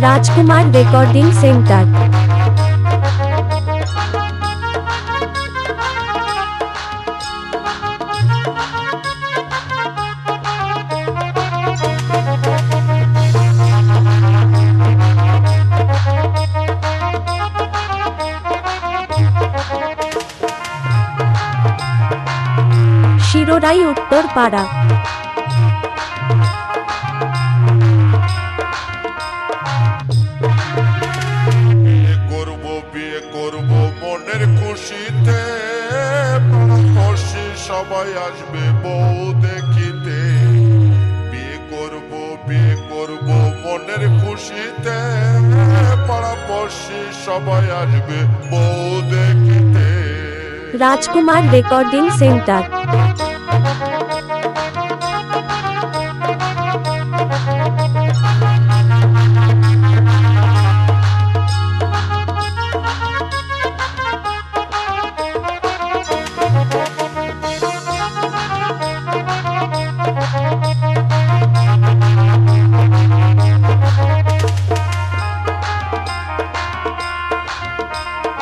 রাজকুমার recording centre. শিরোরাই Uttarpara. বিয়ে করব মনের খুশিতে, খুশি সবাই আসবে বউ দেখিতে। বিয়ে করব মনের খুশিতে, পাড়াপড়শি সবাই আসবে বউ দেখিতে। রাজকুমার রেকর্ডিং সেন্টার।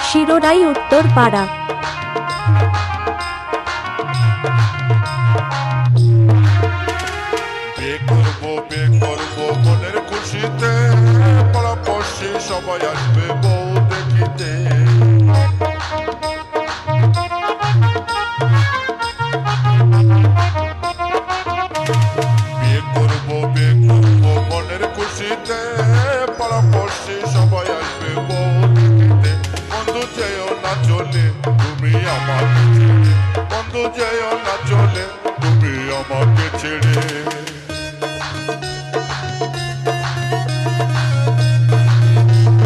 শিরোরাই উত্তরপাড়া। বিয়ে করব মনের খুশিতে, পাড়াপড়শি সবাই আসবে বউ দেখিতে। বিয়ে করব মনের খুশিতে, পাড়াপড়শি সবাই আসবে বউ দেখিতে। বন্ধু যেও না চলে তুমি আমাকে ছেড়ে, বন্ধু যেও না চলে তুমি আমাকে ছেড়ে।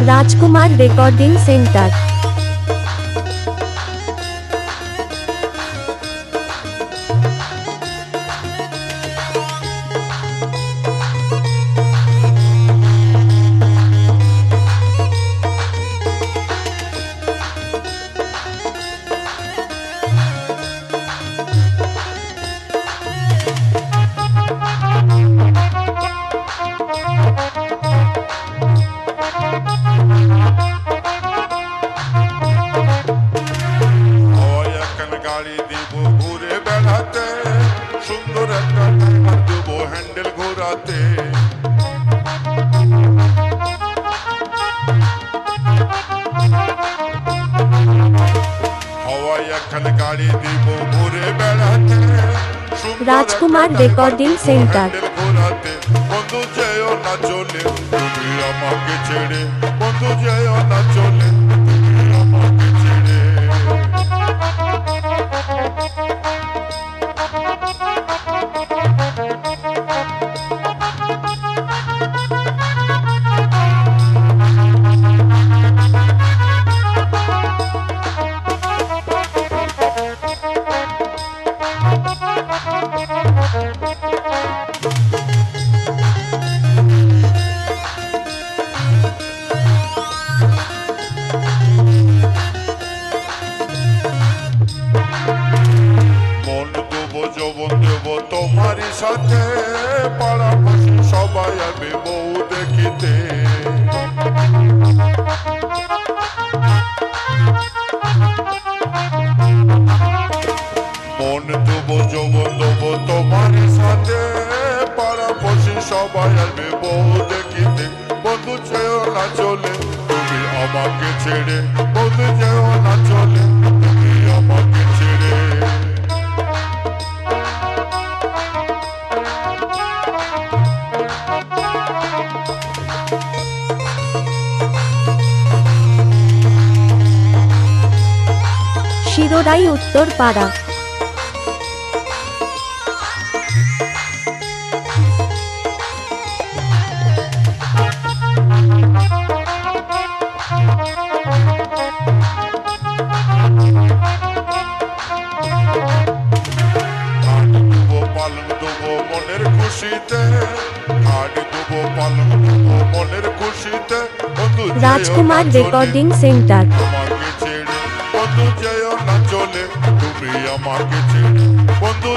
রাজকুমার রেকর্ডিং সেন্টার। গাড়ি দিব ঘুরে বেড়াতে, সুন্দর একটা ড্রাইভার দেব হ্যান্ডেল ঘোরাতে। হাওয়াই একখান গাড়ি দিব ঘুরে বেড়াতে, রাজকুমার রেকর্ডিং সেন্টার। ঘোরাতে। বন্ধু যেও না চলে তুমি আমাকে ছেড়ে, বন্ধু যেও না চলে তুমি আমাকে ছেড়ে। তোমারই সাথে পাড়াপড়শি সবাই আসবে বউ দেখিতে। মন দেবো যৌবন দেবো তোমারই সাথে, পাড়াপড়শি সবাই আসবে বউ দেখিতে। বন্ধু যেও না চলে তুমি আমাকে ছেড়ে, বন্ধু যেও না চলে তুমি আমাকে ছেড়ে। শিরোরাই উত্তরপাড়া। পালন দেবো মনের খুশিতে, হাড়ি দেবো পালন দেবো মনের খুশিতে। রাজকুমার রেকর্ডিং সেন্টার। আমাকে ছেড়ে বন্ধু যেও না চলে তুমি আমাকে ছেড়ে, বন্ধু